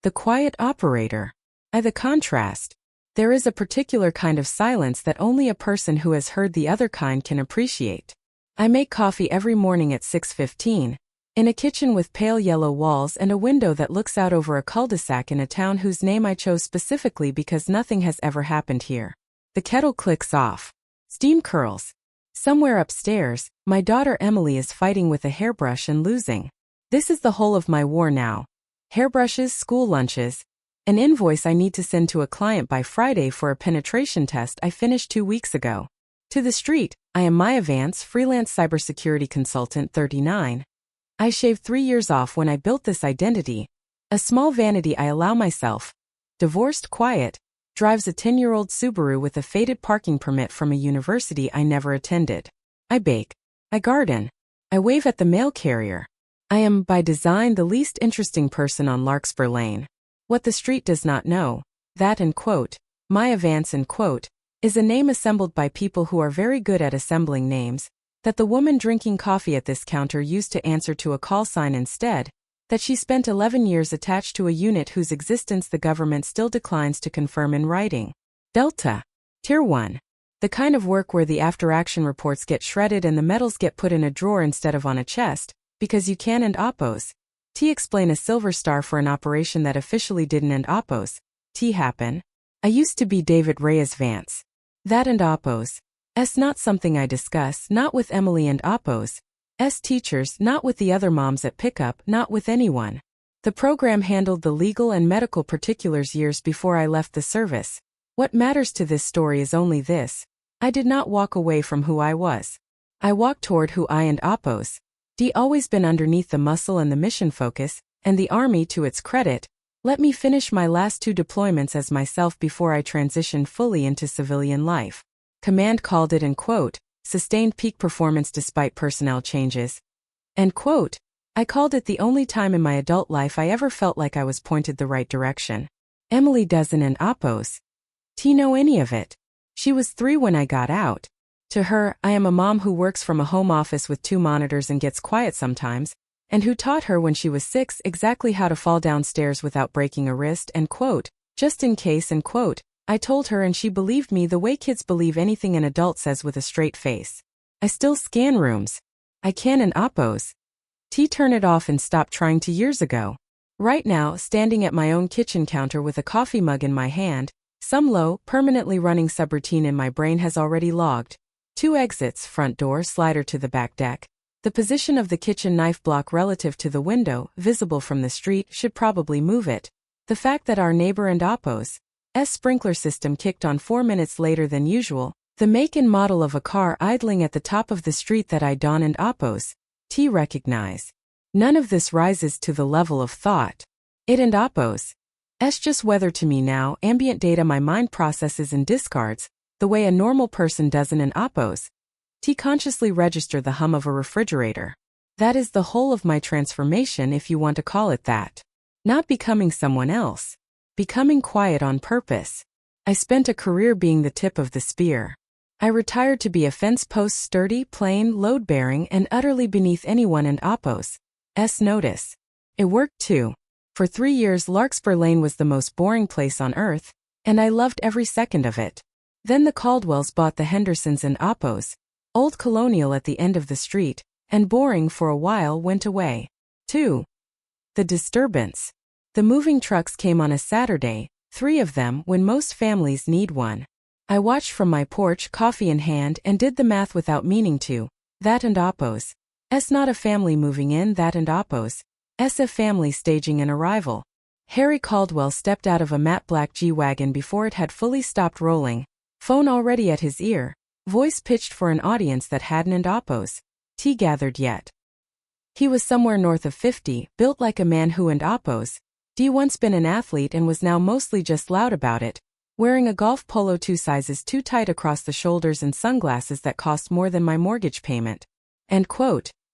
The quiet operator. The contrast. There is a particular kind of silence that only a person who has heard the other kind can appreciate. I make coffee every morning at 6:15, in a kitchen with pale yellow walls and a window that looks out over a cul-de-sac in a town whose name I chose specifically because nothing has ever happened here. The kettle clicks off. Steam curls. Somewhere upstairs, my daughter Emily is fighting with a hairbrush and losing. This is the whole of my war now. Hairbrushes, school lunches, an invoice I need to send to a client by Friday for a penetration test I finished 2 weeks ago. To the street. I am Vance, freelance cybersecurity consultant, 39. I shaved 3 years off when I built this identity. A small vanity I allow myself. Divorced, quiet, drives a 10-year-old Subaru with a faded parking permit from a university I never attended. I bake. I garden. I wave at the mail carrier. I am, by design, the least interesting person on Larkspur Lane. What the street does not know, that Maya Vance is a name assembled by people who are very good at assembling names, that the woman drinking coffee at this counter used to answer to a call sign instead, that she spent 11 years attached to a unit whose existence the government still declines to confirm in writing. Delta. Tier 1. The kind of work where the after-action reports get shredded and the medals get put in a drawer instead of on a chest, because you can and oppose. T. Explain a silver star for an operation that officially didn't and oppose. T. Happen. I used to be David Reyes Vance. That and oppose. S. Not something I discuss, not with Emily and oppose. S. Teachers, not with the other moms at pickup, not with anyone. The program handled the legal and medical particulars years before I left the service. What matters to this story is only this. I did not walk away from who I was. I walked toward who I and oppose. D. Always been underneath the muscle and the mission focus, and the Army, to its credit, let me finish my last 2 deployments as myself before I transitioned fully into civilian life. Command called it, sustained peak performance despite personnel changes. I called it the only time in my adult life I ever felt like I was pointed the right direction. Emily doesn't and oppose. T. Know any of it. She was 3 when I got out. To her, I am a mom who works from a home office with 2 monitors and gets quiet sometimes, and who taught her when she was 6 exactly how to fall downstairs without breaking a wrist, just in case, I told her and she believed me the way kids believe anything an adult says with a straight face. I still scan rooms. I can and oppose. T. Turn it off and stop trying 2 years ago. Right now, standing at my own kitchen counter with a coffee mug in my hand, some low, permanently running subroutine in my brain has already logged. 2 exits, front door, slider to the back deck. The position of the kitchen knife block relative to the window, visible from the street, should probably move it. The fact that our neighbor and oppo's sprinkler system kicked on 4 minutes later than usual, the make and model of a car idling at the top of the street that I don and oppose. T. Recognize. None of this rises to the level of thought. It and oppose. Just weather to me now, ambient data my mind processes and discards, the way a normal person doesn't and oppose. T. Consciously register the hum of a refrigerator. That is the whole of my transformation, if you want to call it that. Not becoming someone else. Becoming quiet on purpose. I spent a career being the tip of the spear. I retired to be a fence post, sturdy, plain, load-bearing, and utterly beneath anyone and oppose. Notice. It worked too. For 3 years Larkspur Lane was the most boring place on earth, and I loved every second of it. Then the Caldwells bought the Hendersons and oppose. Old colonial at the end of the street, and boring for a while went away. 2. The disturbance. The moving trucks came on a Saturday, 3 of them, when most families need one. I watched from my porch, coffee in hand, and did the math without meaning to. That and oppose. Not a family moving in, that and oppose. A family staging an arrival. Harry Caldwell stepped out of a matte black G-Wagon before it had fully stopped rolling. Phone already at his ear. Voice pitched for an audience that hadn't and oppose. T. Gathered yet. He was somewhere north of 50, built like a man who and oppose. D. Once been an athlete and was now mostly just loud about it. Wearing a golf polo 2 sizes too tight across the shoulders and sunglasses that cost more than my mortgage payment.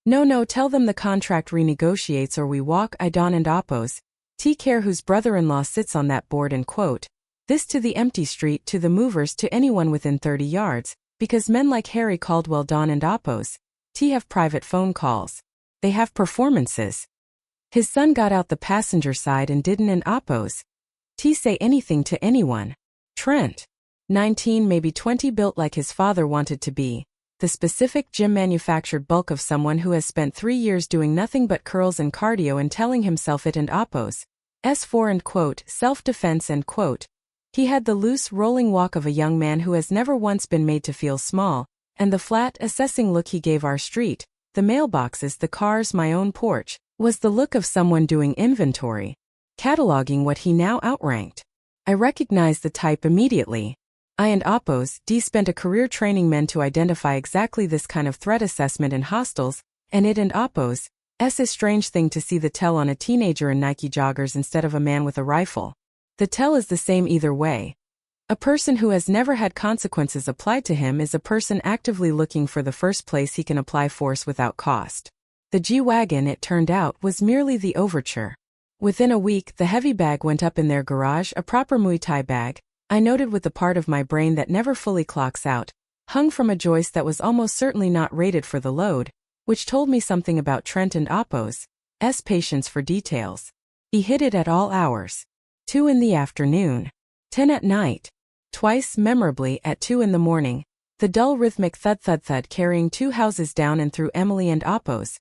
No, tell them the contract renegotiates or we walk. I don and oppose. T. Care whose brother-in-law sits on that board. This to the empty street, to the movers, to anyone within 30 yards, because men like Harry Caldwell don and oppose. T. Have private phone calls. They have performances. His son got out the passenger side and didn't and oppose. T say anything to anyone. Trent. 19 maybe 20 built like his father wanted to be. The specific gym-manufactured bulk of someone who has spent 3 years doing nothing but curls and cardio and telling himself it and oppose. S4 and quote, self-defense and quote. He had the loose, rolling walk of a young man who has never once been made to feel small, and the flat, assessing look he gave our street, the mailboxes, the cars, my own porch, was the look of someone doing inventory, cataloging what he now outranked. I recognized the type immediately. I and oppose, D spent a career training men to identify exactly this kind of threat assessment in hostels, and it and oppose, S a strange thing to see the tell on a teenager in Nike joggers instead of a man with a rifle. The tell is the same either way. A person who has never had consequences applied to him is a person actively looking for the first place he can apply force without cost. The G-Wagon, it turned out, was merely the overture. Within a week, the heavy bag went up in their garage, a proper Muay Thai bag, I noted with the part of my brain that never fully clocks out, hung from a joist that was almost certainly not rated for the load, which told me something about Trent and Oppo's patience for details. He hit it at all hours. 2 in the afternoon. 10 at night. Twice, memorably, at 2 in the morning. The dull rhythmic thud-thud-thud carrying 2 houses down and through Emily and Oppo's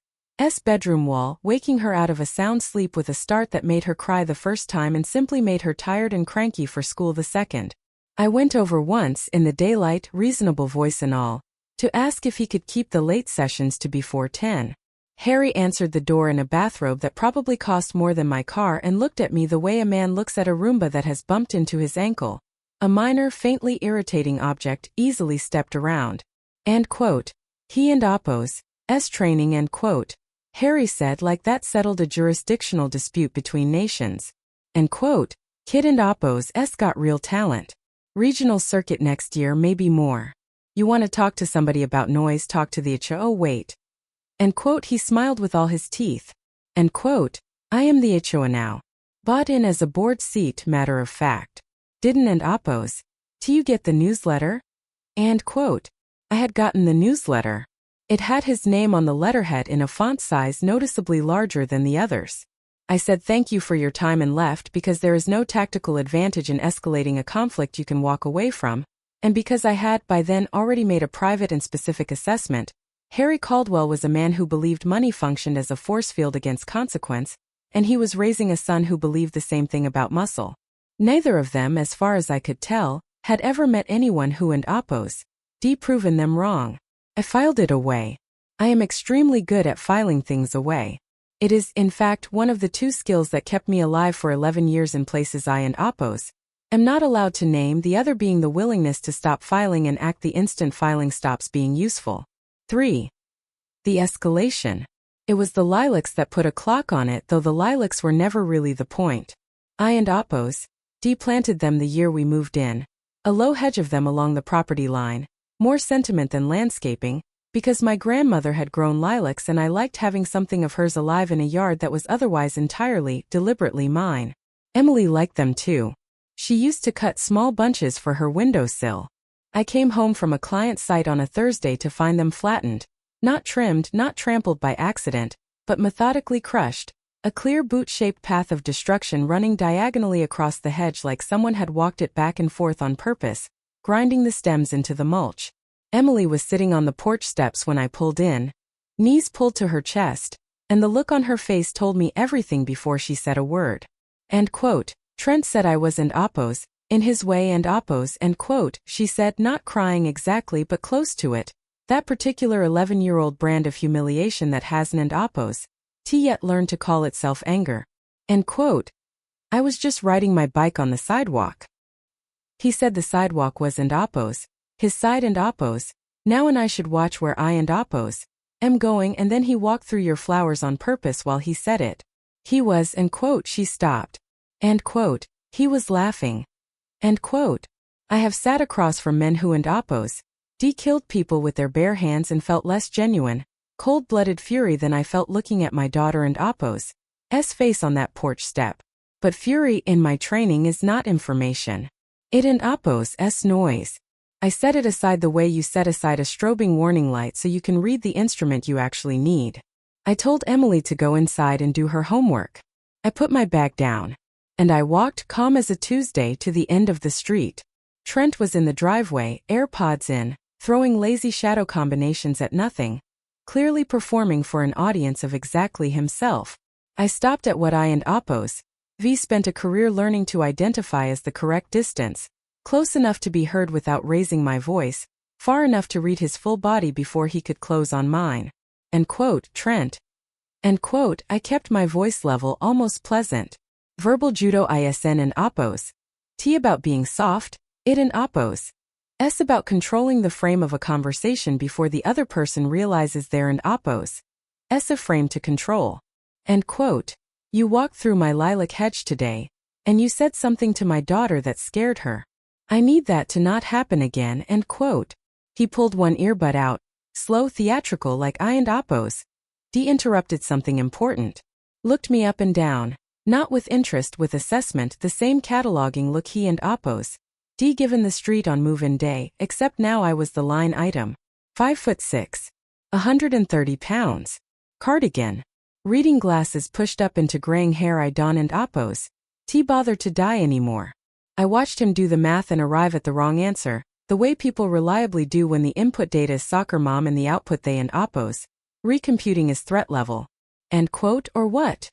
bedroom wall, waking her out of a sound sleep with a start that made her cry the first time and simply made her tired and cranky for school the second. I went over once, in the daylight, reasonable voice and all, to ask if he could keep the late sessions to before 10. Harry answered the door in a bathrobe that probably cost more than my car and looked at me the way a man looks at a Roomba that has bumped into his ankle. A minor, faintly irritating object, easily stepped around. And quote, he and Oppo's training and quote, Harry said like that settled a jurisdictional dispute between nations. And quote, Kid and Oppo's got real talent. Regional circuit next year, maybe more. You want to talk to somebody about noise, talk to the HO. Oh wait. And quote, he smiled with all his teeth. And quote, I am the HOA now. Bought in as a board seat, matter of fact. Didn't and Oppo's. Do you get the newsletter? And quote, I had gotten the newsletter. It had his name on the letterhead in a font size noticeably larger than the others. I said thank you for your time and left because there is no tactical advantage in escalating a conflict you can walk away from, and because I had by then already made a private and specific assessment. Harry Caldwell was a man who believed money functioned as a force field against consequence, and he was raising a son who believed the same thing about muscle. Neither of them, as far as I could tell, had ever met anyone who and Oppo's proven them wrong. I filed it away. I am extremely good at filing things away. It is, in fact, one of the 2 skills that kept me alive for 11 years in places I and Oppo's am not allowed to name, the other being the willingness to stop filing and act the instant filing stops being useful. 3. The escalation. It was the lilacs that put a clock on it, though the lilacs were never really the point. I and Oppo's planted them the year we moved in. A low hedge of them along the property line. More sentiment than landscaping, because my grandmother had grown lilacs and I liked having something of hers alive in a yard that was otherwise entirely, deliberately mine. Emily liked them too. She used to cut small bunches for her windowsill. I came home from a client site on a Thursday to find them flattened, not trimmed, not trampled by accident, but methodically crushed, a clear boot-shaped path of destruction running diagonally across the hedge like someone had walked it back and forth on purpose, grinding the stems into the mulch. Emily was sitting on the porch steps when I pulled in, knees pulled to her chest, and the look on her face told me everything before she said a word. And quote, Trent said I was and Oppo's, in his way and Oppo's, and quote, she said, not crying exactly but close to it, that particular 11-year-old brand of humiliation that hasn't and Oppo's yet learned to call itself anger. And quote, I was just riding my bike on the sidewalk. He said the sidewalk was and Oppo's, his side and Oppo's, now and I should watch where I and Oppo's am going, and then he walked through your flowers on purpose while he said it. He was and quote, she stopped. And quote, he was laughing. And quote, I have sat across from men who and Oppo's killed people with their bare hands and felt less genuine, cold-blooded fury than I felt looking at my daughter and Oppo's face on that porch step. But fury in my training is not information. It and Oppo's noise. I set it aside the way you set aside a strobing warning light so you can read the instrument you actually need. I told Emily to go inside and do her homework. I put my bag down. And I walked calm as a Tuesday to the end of the street. Trent was in the driveway, AirPods in, throwing lazy shadow combinations at nothing, clearly performing for an audience of exactly himself. I stopped at what I and Oppos. V spent a career learning to identify as the correct distance, close enough to be heard without raising my voice, far enough to read his full body before he could close on mine. End quote, Trent. End quote, I kept my voice level almost pleasant. Verbal judo ISN and Oppos. T about being soft, it and Oppos. S about controlling the frame of a conversation before the other person realizes they're in Oppos. S a frame to control. End quote. You walked through my lilac hedge today, and you said something to my daughter that scared her. I need that to not happen again, end quote. He pulled one earbud out, slow theatrical like I and Oppos. D interrupted something important. Looked me up and down, not with interest, with assessment, the same cataloging look he and Oppos. D given the street on move-in day, except now I was the line item. 5'6", 130 pounds. Cardigan. Reading glasses pushed up into graying hair. I don and Oppos. T bother to die anymore. I watched him do the math and arrive at the wrong answer, the way people reliably do when the input data is soccer mom and the output they and Oppos. Recomputing is threat level. End quote, or what?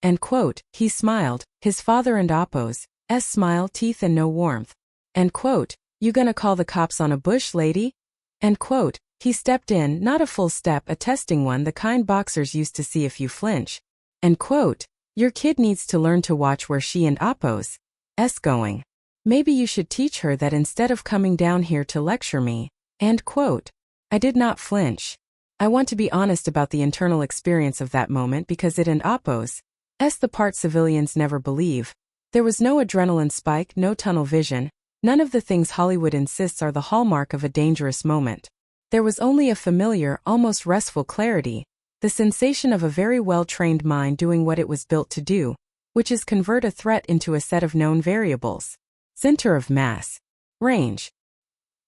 End quote, he smiled, his father and Oppos, S smile, teeth and no warmth. End quote, you gonna call the cops on a bush lady? End quote, he stepped in, not a full step, a testing one, the kind boxers used to see if you flinch. End quote, your kid needs to learn to watch where she and Oppos. S going. Maybe you should teach her that instead of coming down here to lecture me. End quote. I did not flinch. I want to be honest about the internal experience of that moment because it and Oppos. S the part civilians never believe. There was no adrenaline spike, no tunnel vision, none of the things Hollywood insists are the hallmark of a dangerous moment. There was only a familiar, almost restful clarity, the sensation of a very well-trained mind doing what it was built to do, which is convert a threat into a set of known variables. Center of mass. Range.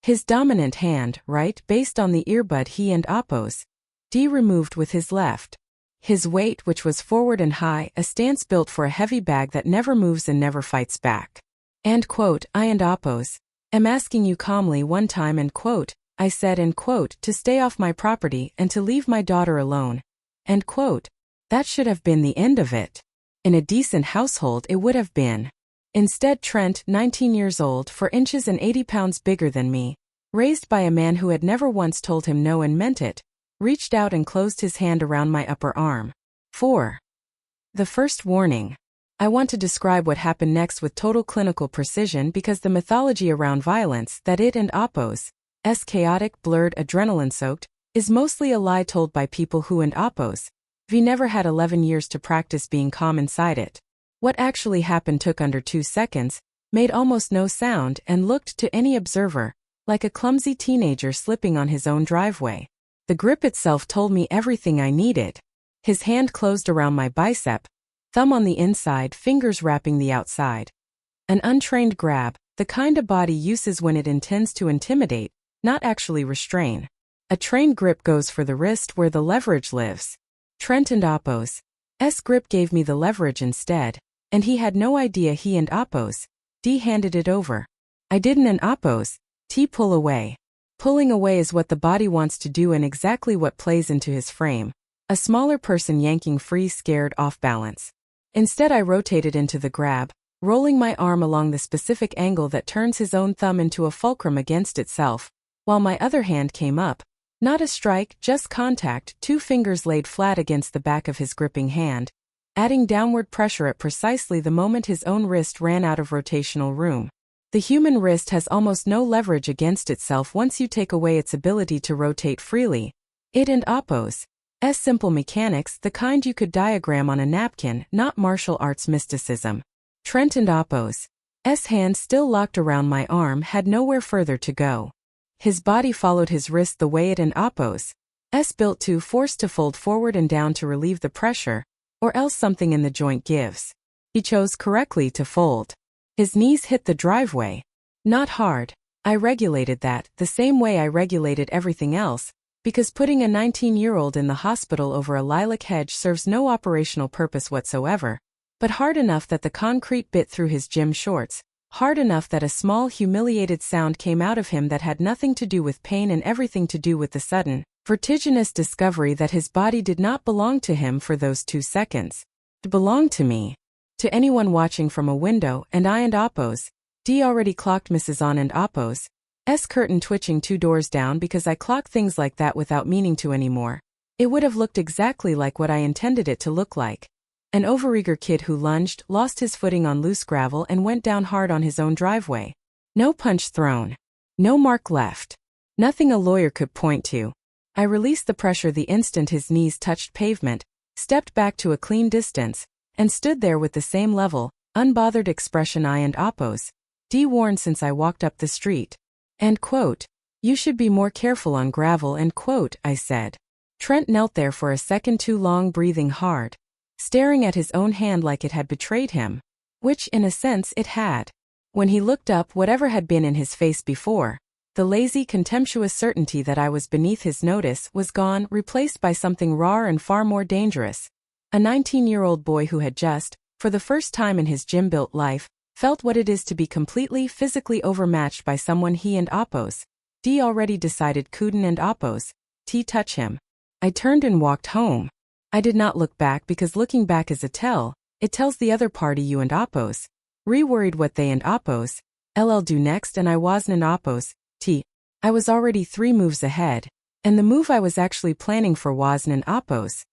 His dominant hand, right, based on the earbud he and Oppos. D removed with his left. His weight, which was forward and high, a stance built for a heavy bag that never moves and never fights back. End quote, I and Oppos. Am asking you calmly one time, end quote, I said, end quote, to stay off my property and to leave my daughter alone. End quote. That should have been the end of it. In a decent household it would have been. Instead Trent, 19 years old, 4 inches and 80 pounds bigger than me, raised by a man who had never once told him no and meant it, reached out and closed his hand around my upper arm. 4. The first warning. I want to describe what happened next with total clinical precision because the mythology around violence that it and Oppos, S chaotic, blurred, adrenaline-soaked, is mostly a lie told by people who and Oppos, V never had 11 years to practice being calm inside it. What actually happened took under 2 seconds, made almost no sound and looked to any observer like a clumsy teenager slipping on his own driveway. The grip itself told me everything I needed. His hand closed around my bicep, thumb on the inside, fingers wrapping the outside. An untrained grab, the kind a body uses when it intends to intimidate, not actually restrain. A trained grip goes for the wrist where the leverage lives. Trent and Oppos. S grip gave me the leverage instead, and he had no idea he and Oppos. D handed it over. I didn't and Oppos. T pull away. Pulling away is what the body wants to do and exactly what plays into his frame. A smaller person yanking free, scared, off balance. Instead I rotated into the grab, rolling my arm along the specific angle that turns his own thumb into a fulcrum against itself, while my other hand came up. Not a strike, just contact, 2 fingers laid flat against the back of his gripping hand, adding downward pressure at precisely the moment his own wrist ran out of rotational room. The human wrist has almost no leverage against itself once you take away its ability to rotate freely. It and Oppos. S simple mechanics, the kind you could diagram on a napkin, not martial arts mysticism. Trent and Oppos. S hand still locked around my arm had nowhere further to go. His body followed his wrist the way it and Oppos. S built to, forced to fold forward and down to relieve the pressure, or else something in the joint gives. He chose correctly to fold. His knees hit the driveway. Not hard. I regulated that, the same way I regulated everything else, Because putting a 19-year-old in the hospital over a lilac hedge serves no operational purpose whatsoever, but hard enough that the concrete bit through his gym shorts, hard enough that a small humiliated sound came out of him that had nothing to do with pain and everything to do with the sudden, vertiginous discovery that his body did not belong to him for those 2 seconds. It belonged to me. To anyone watching from a window, and I and Oppos, D already clocked Mrs. On and Oppos, S curtain twitching 2 doors down because I clock things like that without meaning to anymore. It would have looked exactly like what I intended it to look like. An overeager kid who lunged, lost his footing on loose gravel and went down hard on his own driveway. No punch thrown. No mark left. Nothing a lawyer could point to. I released the pressure the instant his knees touched pavement, stepped back to a clean distance, and stood there with the same level, unbothered expression I and Oppos, D warned since I walked up the street. End quote. You should be more careful on gravel, end quote, I said. Trent knelt there for a second too long, breathing hard, staring at his own hand like it had betrayed him, which in a sense it had. When he looked up, whatever had been in his face before, the lazy, contemptuous certainty that I was beneath his notice, was gone, replaced by something rawer and far more dangerous. A 19-year-old boy who had just, for the first time in his gym-built life, felt what it is to be completely, physically overmatched by someone he and Oppos, D already decided couldn't and Oppos, T touch him. I turned and walked home. I did not look back because looking back is a tell, it tells the other party you and Oppos, re-worried what they and Oppos, LL do next, and I wasn't Oppos, T. I was already 3 moves ahead, and the move I was actually planning for wasn't Oppos,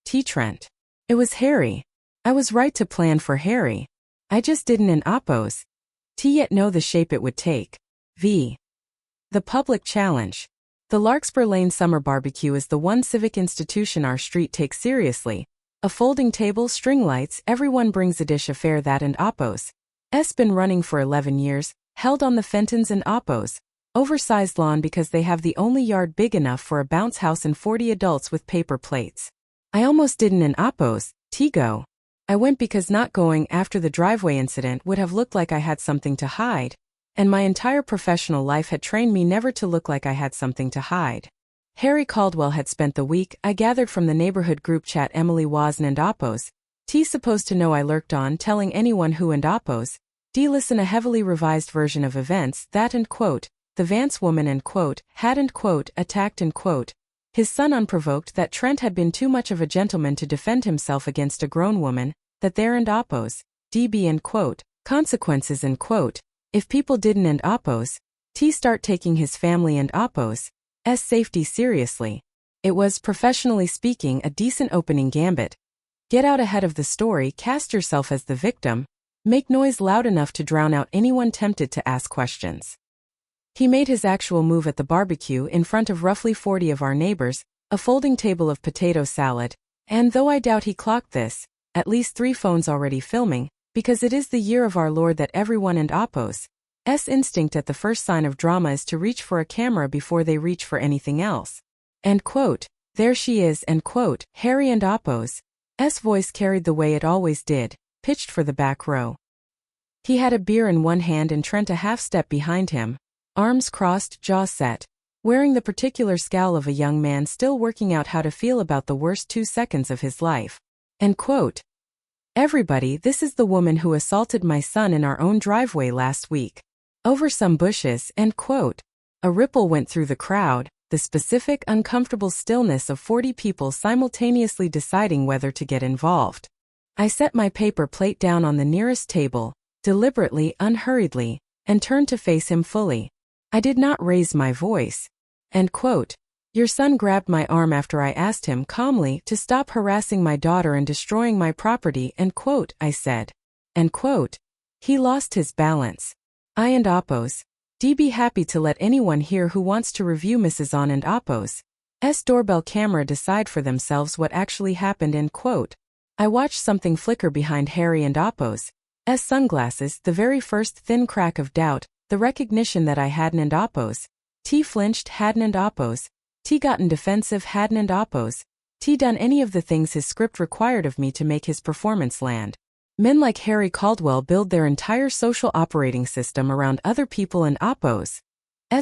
T. Trent. It was Harry. I was right to plan for Harry. I just didn't in Oppos, T yet know the shape it would take. V. The public challenge. The Larkspur Lane Summer Barbecue is the one civic institution our street takes seriously. A folding table, string lights, everyone brings a dish affair that and Oppos. S been running for 11 years, held on the Fentons and Oppos. Oversized lawn because they have the only yard big enough for a bounce house and 40 adults with paper plates. I almost didn't in Oppos, T go. I went because not going after the driveway incident would have looked like I had something to hide, and my entire professional life had trained me never to look like I had something to hide. Harry Caldwell had spent the week, I gathered from the neighborhood group chat Emily wasn't and Oppos, T supposed to know I lurked on telling anyone who and Oppos, D listen a heavily revised version of events that and quote, the Vance woman and quote, had and quote, attacked and quote, his son unprovoked that Trent had been too much of a gentleman to defend himself against a grown woman, that there and Oppos, DB and quote, consequences and quote, if people didn't and Oppos, T start taking his family and Oppos, S safety seriously. It was, professionally speaking, a decent opening gambit. Get out ahead of the story, cast yourself as the victim, make noise loud enough to drown out anyone tempted to ask questions. He made his actual move at the barbecue in front of roughly 40 of our neighbors, a folding table of potato salad, and though I doubt he clocked this, at least 3 phones already filming, because it is the year of our Lord that everyone and Oppos, S instinct at the first sign of drama is to reach for a camera before they reach for anything else. End quote. There she is, end quote, Harry and Oppos. S voice carried the way it always did, pitched for the back row. He had a beer in one hand and Trent a half step behind him, arms crossed, jaw set, wearing the particular scowl of a young man still working out how to feel about the worst 2 seconds of his life. End quote. Everybody, this is the woman who assaulted my son in our own driveway last week. Over some bushes, end quote. A ripple went through the crowd, the specific, uncomfortable stillness of 40 people simultaneously deciding whether to get involved. I set my paper plate down on the nearest table, deliberately, unhurriedly, and turned to face him fully. I did not raise my voice. End quote. Your son grabbed my arm after I asked him calmly to stop harassing my daughter and destroying my property, end quote, I said. End quote. He lost his balance. I and Oppos, D be happy to let anyone here who wants to review Mrs. On and Oppos' doorbell camera decide for themselves what actually happened, end quote. I watched something flicker behind Harry and Oppos' sunglasses, the very first thin crack of doubt, the recognition that I hadn't and Oppos, T flinched, hadn't and Oppos, T gotten defensive, hadn't and Oppos, T done any of the things his script required of me to make his performance land. Men like Harry Caldwell build their entire social operating system around other people and Oppos'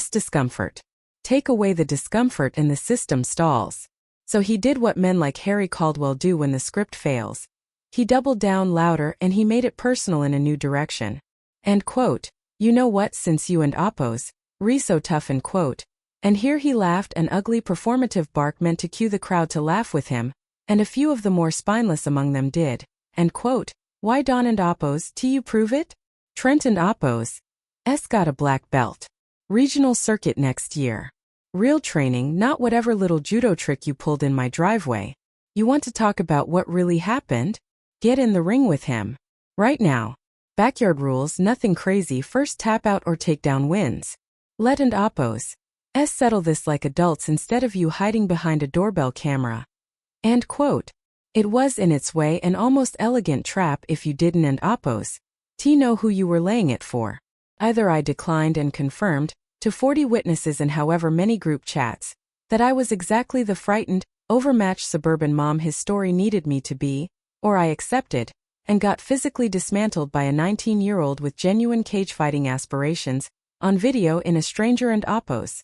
discomfort. Take away the discomfort and the system stalls. So he did what men like Harry Caldwell do when the script fails. He doubled down louder and he made it personal in a new direction. End quote. You know what, since you and Oppos, re so tough, end quote. And here he laughed, an ugly performative bark meant to cue the crowd to laugh with him, and a few of the more spineless among them did. End quote. Why Don and Oppos, you prove it? Trent and Oppos got a black belt. Regional circuit next year. Real training, not whatever little judo trick you pulled in my driveway. You want to talk about what really happened? Get in the ring with him. Right now. Backyard rules, nothing crazy, first tap out or takedown wins. Let and Oppos settle this like adults instead of you hiding behind a doorbell camera. End quote. It was in its way an almost elegant trap if you didn't and Oppos know who you were laying it for. Either I declined and confirmed, to 40 witnesses and however many group chats, that I was exactly the frightened, overmatched suburban mom his story needed me to be, or I accepted, and got physically dismantled by a 19-year-old with genuine cage-fighting aspirations, on video in a stranger and Oppos'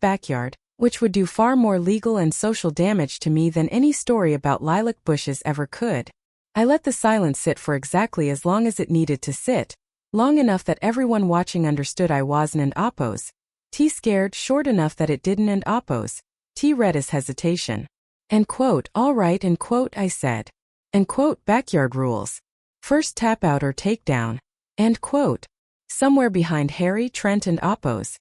backyard, which would do far more legal and social damage to me than any story about lilac bushes ever could. I let the silence sit for exactly as long as it needed to sit, long enough that everyone watching understood I wasn't and Oppos scared, short enough that it didn't and Oppos read as hesitation. End quote. All right, end quote, I said. End quote. Backyard rules. First tap out or takedown. End quote. Somewhere behind Harry, Trent and Oppos'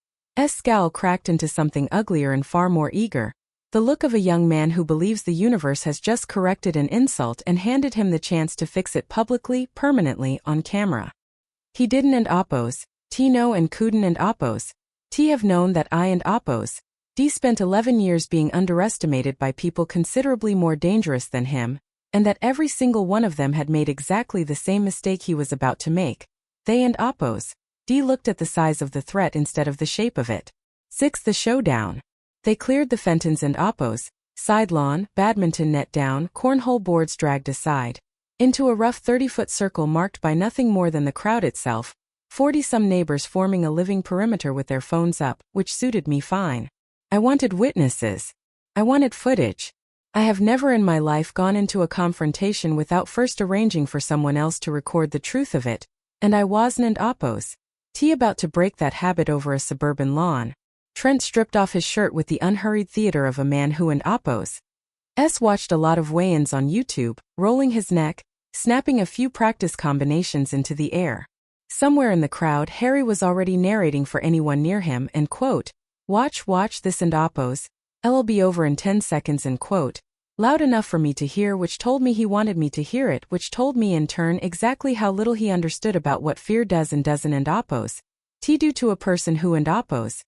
scowl cracked into something uglier and far more eager. The look of a young man who believes the universe has just corrected an insult and handed him the chance to fix it publicly, permanently, on camera. He didn't and Oppos know and couldn't and Oppos have known that I and Oppos spent 11 years being underestimated by people considerably more dangerous than him, and that every single one of them had made exactly the same mistake he was about to make. They and Oppos looked at the size of the threat instead of the shape of it. 6. The showdown. They cleared the Fentons and Oppos, side lawn, badminton net down, cornhole boards dragged aside, into a rough 30-foot circle marked by nothing more than the crowd itself, 40-some neighbors forming a living perimeter with their phones up, which suited me fine. I wanted witnesses. I wanted footage. I have never in my life gone into a confrontation without first arranging for someone else to record the truth of it, and I wasn't and Oppos about to break that habit over a suburban lawn. Trent stripped off his shirt with the unhurried theater of a man who and Oppos watched a lot of weigh-ins on YouTube, rolling his neck, snapping a few practice combinations into the air. Somewhere in the crowd, Harry was already narrating for anyone near him, and quote, watch this and Oppos, I'll be over in 10 seconds, end quote, loud enough for me to hear, which told me he wanted me to hear it, which told me in turn exactly how little he understood about what fear does and doesn't and Oppos do to a person who and Oppos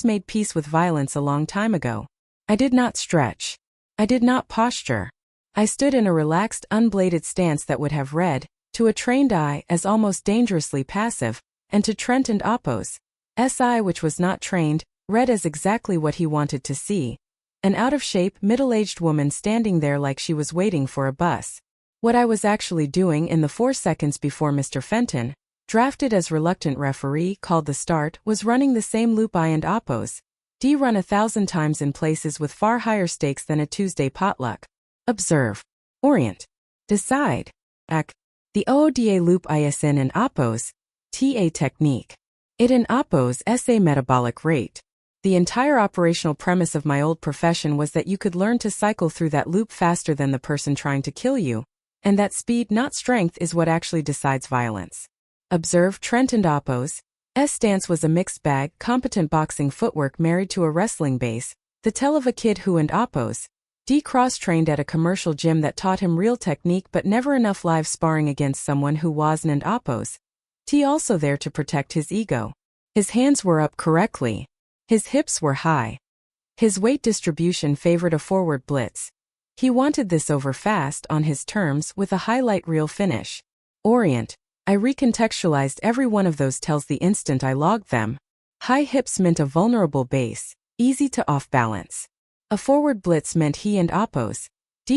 made peace with violence a long time ago. I did not stretch. I did not posture. I stood in a relaxed, unbladed stance that would have read, to a trained eye, as almost dangerously passive, and to Trent and Oppos' eye, which was not trained, read as exactly what he wanted to see. An out-of-shape, middle-aged woman standing there like she was waiting for a bus. What I was actually doing in the 4 seconds before Mr. Fenton, drafted as reluctant referee, called the start, was running the same loop I and Oppos run 1,000 times in places with far higher stakes than a Tuesday potluck. Observe. Orient. Decide. Act. The OODA loop ISN and Oppos TA technique. It and Oppos SA metabolic rate. The entire operational premise of my old profession was that you could learn to cycle through that loop faster than the person trying to kill you, and that speed, not strength, is what actually decides violence. Observe Trent and Oppos' stance was a mixed bag, competent boxing footwork married to a wrestling base, the tell of a kid who and Oppos cross-trained at a commercial gym that taught him real technique but never enough live sparring against someone who wasn't and Oppos also there to protect his ego. His hands were up correctly. His hips were high. His weight distribution favored a forward blitz. He wanted this over fast, on his terms, with a highlight reel finish. Orient. I recontextualized every one of those tells the instant I logged them. High hips meant a vulnerable base, easy to off-balance. A forward blitz meant he and Oppos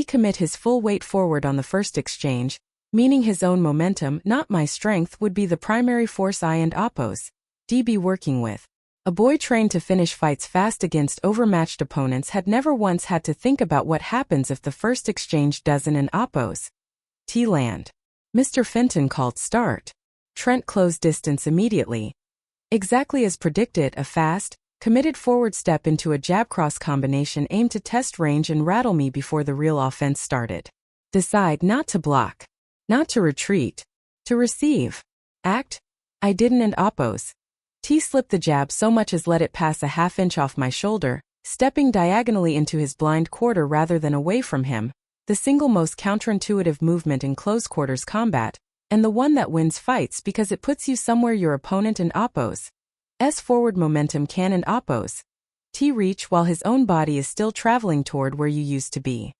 commit his full weight forward on the first exchange, meaning his own momentum, not my strength, would be the primary force I and Oppos be working with. A boy trained to finish fights fast against overmatched opponents had never once had to think about what happens if the first exchange doesn't and oppose. T-land. Mr. Fenton called start. Trent closed distance immediately. Exactly as predicted, a fast, committed forward step into a jab-cross combination aimed to test range and rattle me before the real offense started. Decide not to block. Not to retreat. To receive. Act. I didn't and oppose. T slipped the jab so much as let it pass a half-inch off my shoulder, stepping diagonally into his blind quarter rather than away from him, the single most counterintuitive movement in close-quarters combat, and the one that wins fights because it puts you somewhere your opponent and oppose. S forward momentum can and oppose. T reach while his own body is still traveling toward where you used to be.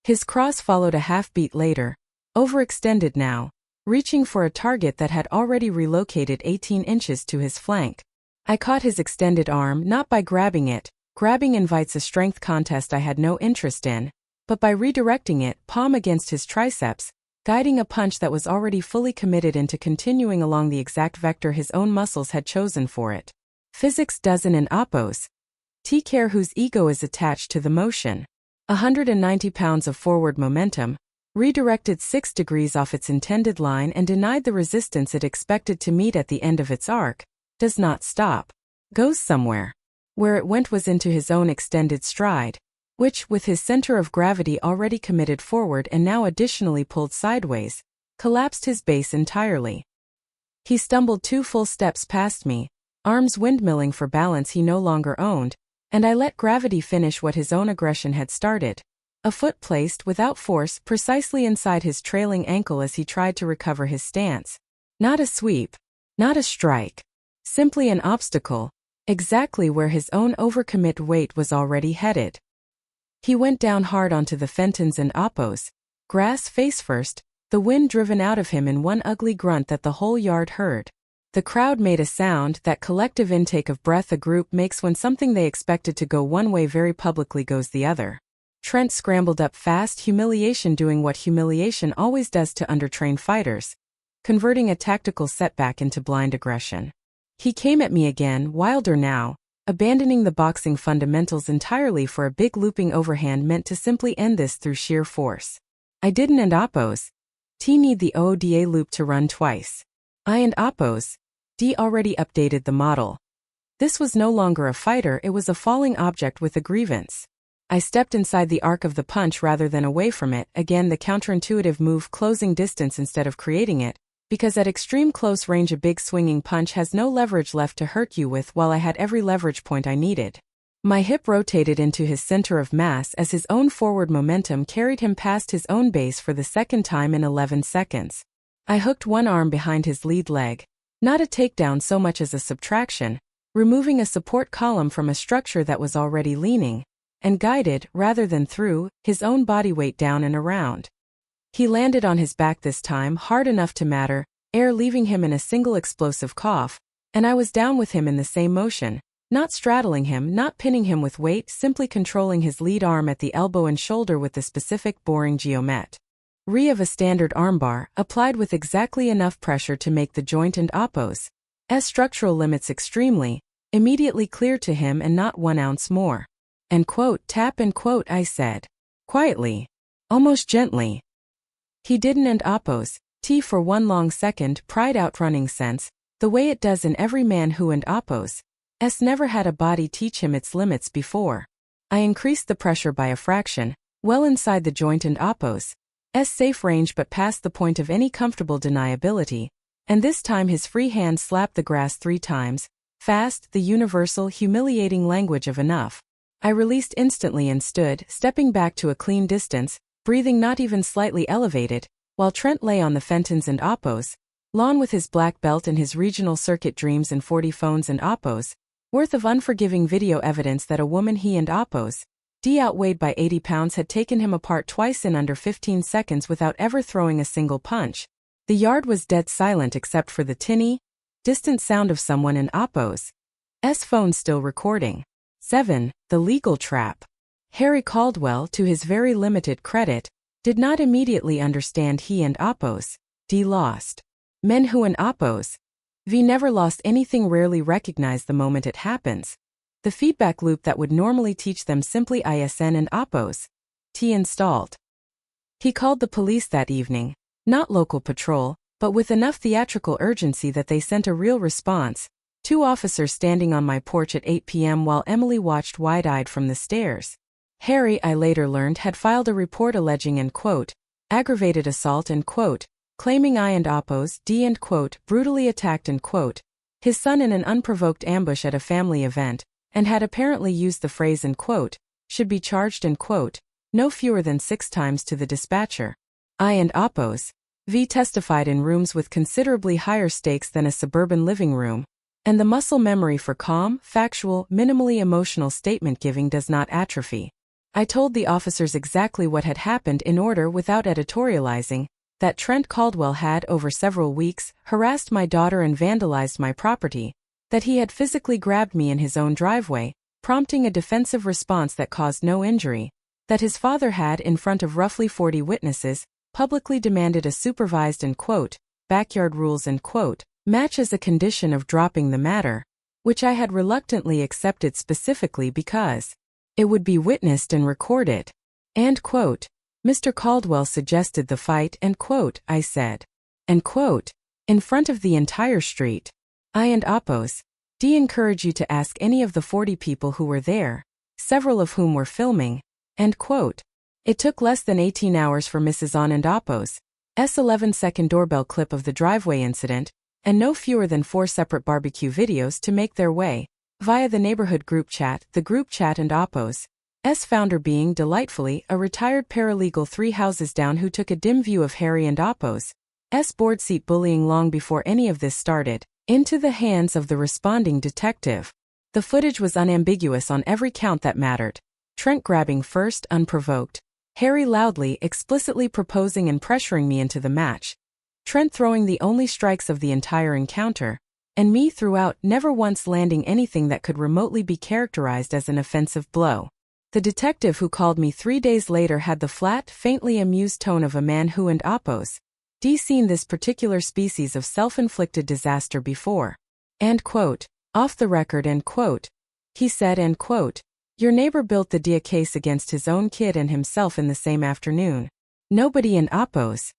His cross followed a half-beat later, overextended now, reaching for a target that had already relocated 18 inches to his flank. I caught his extended arm not by grabbing it, grabbing invites a strength contest I had no interest in, but by redirecting it, palm against his triceps, guiding a punch that was already fully committed into continuing along the exact vector his own muscles had chosen for it. Physics doesn't and oppose. T care whose ego is attached to the motion. 190 pounds of forward momentum, redirected 6 degrees off its intended line and denied the resistance it expected to meet at the end of its arc, does not stop. Goes somewhere. Where it went was into his own extended stride, which, with his center of gravity already committed forward and now additionally pulled sideways, collapsed his base entirely. He stumbled 2 full steps past me, arms windmilling for balance he no longer owned, and I let gravity finish what his own aggression had started. A foot placed without force precisely inside his trailing ankle as he tried to recover his stance. Not a sweep. Not a strike. Simply an obstacle, exactly where his own overcommit weight was already headed. He went down hard onto the Fentons and oppos, grass face first, the wind driven out of him in one ugly grunt that the whole yard heard. The crowd made a sound, that collective intake of breath a group makes when something they expected to go one way very publicly goes the other. Trent scrambled up fast, humiliation doing what humiliation always does to undertrained fighters, converting a tactical setback into blind aggression. He came at me again, wilder now, abandoning the boxing fundamentals entirely for a big looping overhand meant to simply end this through sheer force. I didn't and oppose. T need the OODA loop to run twice. I and oppose. D already updated the model. This was no longer a fighter, it was a falling object with a grievance. I stepped inside the arc of the punch rather than away from it, again the counterintuitive move closing distance instead of creating it, because at extreme close range a big swinging punch has no leverage left to hurt you with while I had every leverage point I needed. My hip rotated into his center of mass as his own forward momentum carried him past his own base for the second time in 11 seconds. I hooked one arm behind his lead leg, not a takedown so much as a subtraction, removing a support column from a structure that was already leaning, and guided, rather than through, his own body weight down and around. He landed on his back this time hard enough to matter, air leaving him in a single explosive cough, and I was down with him in the same motion, not straddling him, not pinning him with weight, simply controlling his lead arm at the elbow and shoulder with the specific boring geomet. Of a standard armbar, applied with exactly enough pressure to make the joint and oppos. Structural limits extremely, immediately clear to him and not 1 ounce more. And quote, tap and quote, I said. Quietly. Almost gently. He didn't and oppose. T for one long second, pride outrunning sense, the way it does in every man who and oppose. Never had a body teach him its limits before. I increased the pressure by a fraction, well inside the joint and oppose. Safe range but past the point of any comfortable deniability, and this time his free hand slapped the grass 3 times, fast, the universal, humiliating language of enough. I released instantly and stood, stepping back to a clean distance, breathing not even slightly elevated, while Trent lay on the Fentons and oppos, lawn with his black belt and his regional circuit dreams and 40 phones and oppos, worth of unforgiving video evidence that a woman he and oppos, D outweighed by 80 pounds had taken him apart twice in under 15 seconds without ever throwing a single punch. The yard was dead silent except for the tinny, distant sound of someone in oppos. Phone still recording. 7. The legal trap. Harry Caldwell, to his very limited credit, did not immediately understand he and oppos. D lost. Men who and oppos. V never lost anything, rarely recognized the moment it happens. The feedback loop that would normally teach them simply ISN and oppos. T installed. He called the police that evening, not local patrol, but with enough theatrical urgency that they sent a real response. 2 officers standing on my porch at 8 p.m. while Emily watched wide-eyed from the stairs. Harry, I later learned, had filed a report alleging and quote, aggravated assault and quote, claiming I and oppos D and quote, brutally attacked and quote, his son in an unprovoked ambush at a family event, and had apparently used the phrase and quote, should be charged and quote, no fewer than 6 times to the dispatcher. I and oppos. V testified in rooms with considerably higher stakes than a suburban living room, and the muscle memory for calm, factual, minimally emotional statement giving does not atrophy. I told the officers exactly what had happened in order, without editorializing, that Trent Caldwell had, over several weeks, harassed my daughter and vandalized my property, that he had physically grabbed me in his own driveway, prompting a defensive response that caused no injury, that his father had, in front of roughly 40 witnesses, publicly demanded a supervised and quote, backyard rules and quote, match as a condition of dropping the matter, which I had reluctantly accepted specifically because it would be witnessed and recorded. And quote, Mr. Caldwell suggested the fight and quote, I said. And quote, in front of the entire street. I and oppos. D encourage you to ask any of the 40 people who were there, several of whom were filming, end quote. It took less than 18 hours for Mrs. On and oppos' 11-second doorbell clip of the driveway incident, and no fewer than 4 separate barbecue videos to make their way, via the neighborhood group chat, the group chat and oppos' founder being, delightfully, a retired paralegal 3 houses down who took a dim view of Harry and oppos' board seat bullying long before any of this started, into the hands of the responding detective. The footage was unambiguous on every count that mattered. Trent grabbing first, unprovoked. Harry loudly, explicitly proposing and pressuring me into the match. Trent throwing the only strikes of the entire encounter, and me throughout, never once landing anything that could remotely be characterized as an offensive blow. The detective who called me 3 days later had the flat, faintly amused tone of a man who and oppos' D seen this particular species of self-inflicted disaster before. And quote, off the record and quote, he said and quote, your neighbor built the dia case against his own kid and himself in the same afternoon. Nobody in oppos'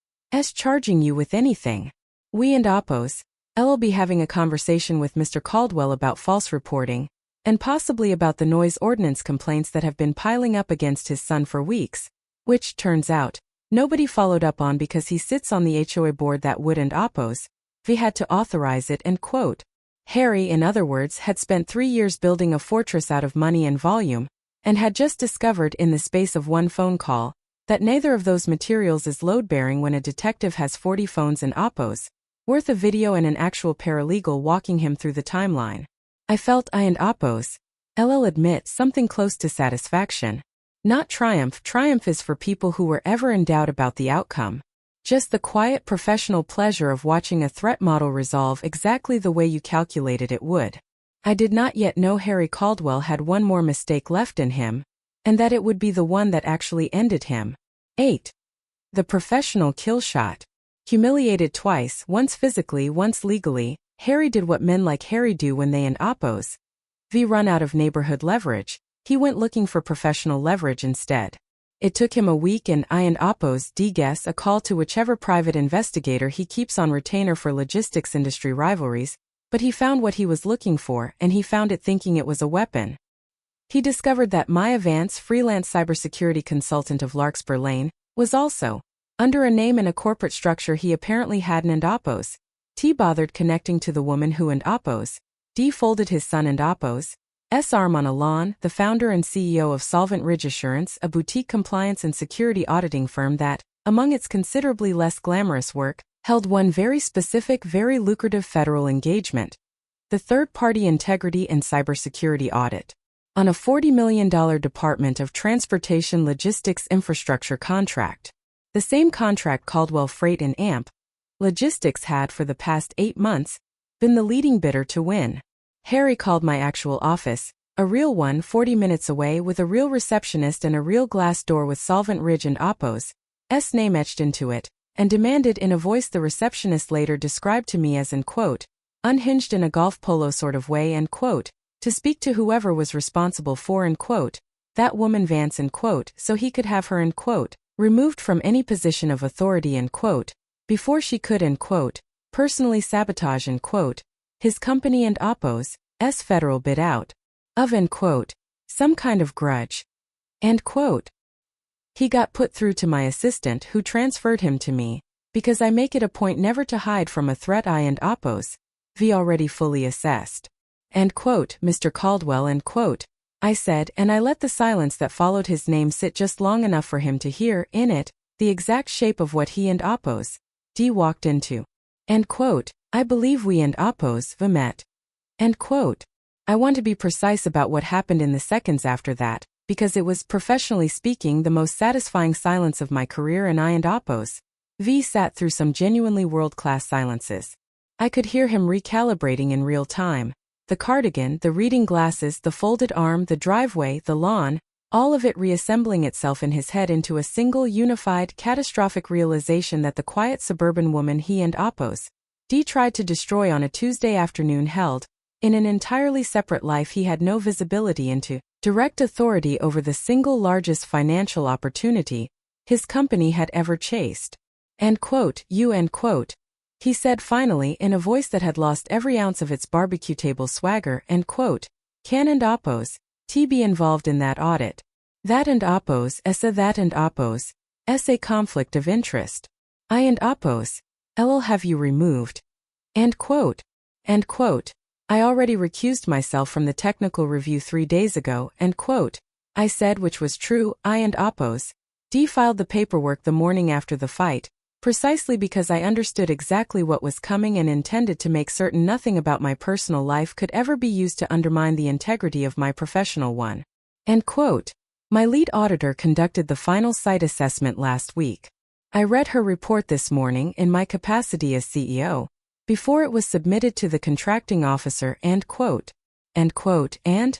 charging you with anything. We and oppos' I'll be having a conversation with Mr. Caldwell about false reporting, and possibly about the noise ordinance complaints that have been piling up against his son for weeks, which, turns out, nobody followed up on because he sits on the HOA board that would and oppos' V had to authorize it and quote. Harry, in other words, had spent 3 years building a fortress out of money and volume, and had just discovered in the space of 1 phone call, that neither of those materials is load-bearing when a detective has 40 phones and oppos' worth of video and an actual paralegal walking him through the timeline. I felt I and oppos' admit something close to satisfaction. Not triumph. Triumph is for people who were ever in doubt about the outcome. Just the quiet professional pleasure of watching a threat model resolve exactly the way you calculated it would. I did not yet know Harry Caldwell had one more mistake left in him, and that it would be the one that actually ended him. 8. The professional kill shot. Humiliated twice, once physically, once legally, Harry did what men like Harry do when they and oppos' V run out of neighborhood leverage. He went looking for professional leverage instead. It took him a week and I and oppos' D guess a call to whichever private investigator he keeps on retainer for logistics industry rivalries, but he found what he was looking for, and he found it thinking it was a weapon. He discovered that Vance, freelance cybersecurity consultant of Larkspur Lane, was also, under a name and a corporate structure he apparently hadn't and oppos' T bothered connecting to the woman who and oppos' D folded his son and oppos' arm on a lawn, the founder and CEO of Solvent Ridge Assurance, a boutique compliance and security auditing firm that, among its considerably less glamorous work, held one very specific, very lucrative federal engagement: the third-party integrity and cybersecurity audit. On a $40 million Department of Transportation Logistics Infrastructure contract. The same contract Caldwell Freight and AMP Logistics had for the past 8 months been the leading bidder to win. Harry called my actual office, a real one 40 minutes away with a real receptionist and a real glass door with Solvent Ridge and oppos' name etched into it, and demanded in a voice the receptionist later described to me as in quote, unhinged in a golf polo sort of way, end quote, to speak to whoever was responsible for, end quote, that woman Vance, end quote, so he could have her, end quote, removed from any position of authority, end quote, before she could, end quote, personally sabotage, end quote, his company and Oppo's federal bid out of, end quote, some kind of grudge, end quote. He got put through to my assistant, who transferred him to me, because I make it a point never to hide from a threat I and Oppo's already fully assessed. End quote, Mr. Caldwell, end quote, I said, and I let the silence that followed his name sit just long enough for him to hear, in it, the exact shape of what he and Oppo's walked into. End quote, I believe we and Oppo's met. End quote. I want to be precise about what happened in the seconds after that, because it was, professionally speaking, the most satisfying silence of my career, and I and Oppo's sat through some genuinely world-class silences. I could hear him recalibrating in real time. The cardigan, the reading glasses, the folded arm, the driveway, the lawn, all of it reassembling itself in his head into a single, unified, catastrophic realization that the quiet suburban woman he and Oppo's tried to destroy on a Tuesday afternoon held, in an entirely separate life he had no visibility into, direct authority over the single largest financial opportunity his company had ever chased. End quote, end quote, he said finally in a voice that had lost every ounce of its barbecue table swagger, end quote, can and Oppo's be involved in that audit? That and Oppo's that and Oppo's a conflict of interest. I and Oppo's I'll have you removed. End quote. End quote. I already recused myself from the technical review 3 days ago, end quote, I said, which was true. I and Oppo's filed the paperwork the morning after the fight, precisely because I understood exactly what was coming and intended to make certain nothing about my personal life could ever be used to undermine the integrity of my professional one. End quote. My lead auditor conducted the final site assessment last week. I read her report this morning in my capacity as CEO, before it was submitted to the contracting officer, end quote. End quote, and?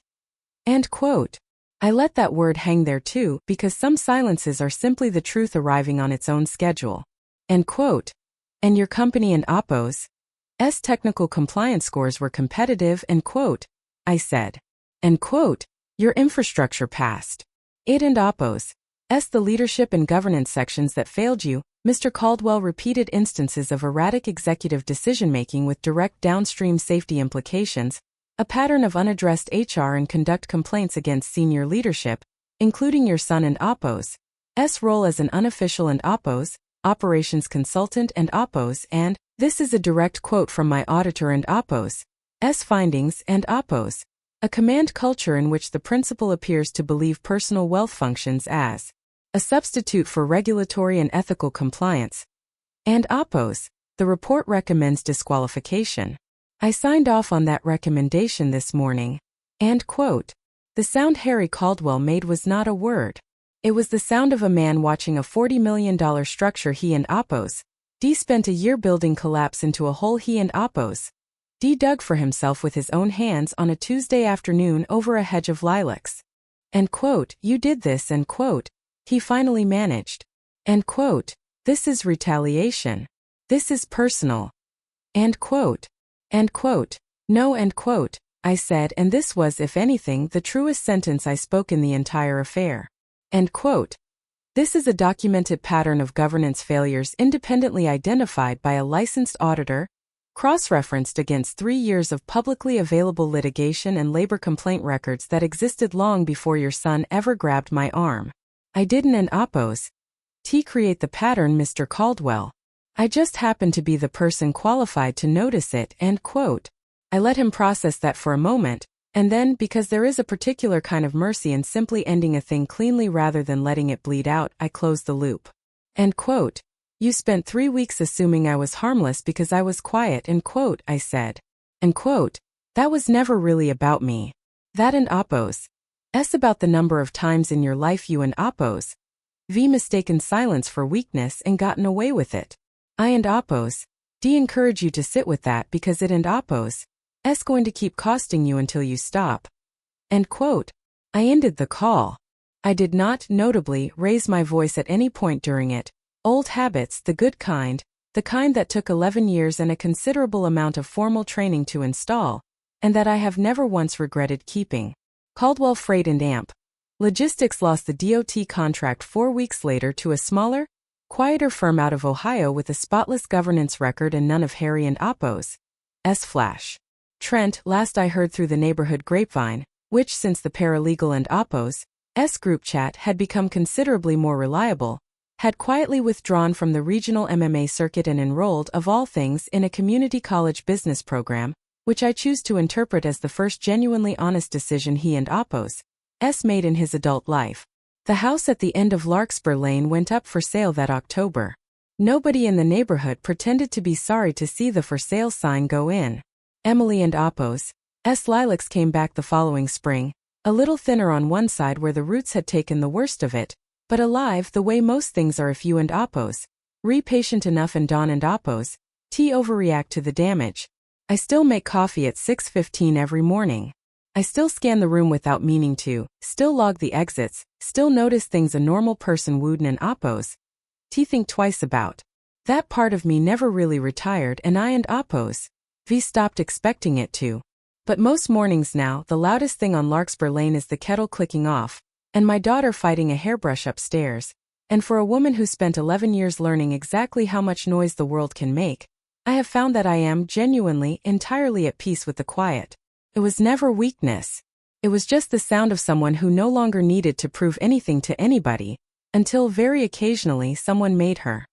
End quote. I let that word hang there too, because some silences are simply the truth arriving on its own schedule. End quote. And your company and Oppo's technical compliance scores were competitive, end quote, I said. End quote. Your infrastructure passed. It and Oppo's the leadership and governance sections that failed you. Mr. Caldwell repeated instances of erratic executive decision-making with direct downstream safety implications, a pattern of unaddressed HR and conduct complaints against senior leadership, including your son and Oppo's role as an unofficial and Oppo's operations consultant and Oppo's, and this is a direct quote from my auditor, and Oppo's findings, and Oppo's a command culture in which the principal appears to believe personal wealth functions as a substitute for regulatory and ethical compliance. And Oppo's, the report recommends disqualification. I signed off on that recommendation this morning. End quote. The sound Harry Caldwell made was not a word. It was the sound of a man watching a $40 million structure he and Oppo's spent a year building collapse into a hole he and Oppo's dug for himself with his own hands on a Tuesday afternoon over a hedge of lilacs. End quote. You did this, end quote. He finally managed. End quote. This is retaliation. This is personal. End quote. End quote. No, end quote, I said, and this was, if anything, the truest sentence I spoke in the entire affair. End quote. This is a documented pattern of governance failures independently identified by a licensed auditor, cross-referenced against 3 years of publicly available litigation and labor complaint records that existed long before your son ever grabbed my arm. I didn't and Oppo's create the pattern, Mr. Caldwell. I just happened to be the person qualified to notice it, end quote. I let him process that for a moment, and then, because there is a particular kind of mercy in simply ending a thing cleanly rather than letting it bleed out, I closed the loop. End quote. You spent 3 weeks assuming I was harmless because I was quiet, end quote, I said. End quote. That was never really about me. That and Oppo's about the number of times in your life you and Oppo's mistaken silence for weakness and gotten away with it. I and Oppo's encourage you to sit with that because it and Oppo's going to keep costing you until you stop. End quote. I ended the call. I did not, notably, raise my voice at any point during it. Old habits, the good kind, the kind that took 11 years and a considerable amount of formal training to install, and that I have never once regretted keeping. Caldwell Freight and Amp. Logistics lost the DOT contract 4 weeks later to a smaller, quieter firm out of Ohio with a spotless governance record and none of Harry and Oppo's flash. Trent, last I heard through the neighborhood grapevine, which since the paralegal and Oppo's group chat had become considerably more reliable, had quietly withdrawn from the regional MMA circuit and enrolled, of all things, in a community college business program, which I choose to interpret as the first genuinely honest decision he and Oppo's made in his adult life. The house at the end of Larkspur Lane went up for sale that October. Nobody in the neighborhood pretended to be sorry to see the for sale sign go in. Emily and Oppo's lilacs came back the following spring, a little thinner on one side where the roots had taken the worst of it, but alive the way most things are if you and Oppo's patient enough and Dawn and Oppo's overreact to the damage. I still make coffee at 6:15 every morning. I still scan the room without meaning to, still log the exits, still notice things a normal person wouldn't and Oppo's think twice about. That part of me never really retired and I and Oppo's stopped expecting it to. But most mornings now the loudest thing on Larkspur Lane is the kettle clicking off, and my daughter fighting a hairbrush upstairs. And for a woman who spent 11 years learning exactly how much noise the world can make, I have found that I am genuinely, entirely at peace with the quiet. It was never weakness. It was just the sound of someone who no longer needed to prove anything to anybody, until very occasionally someone made her.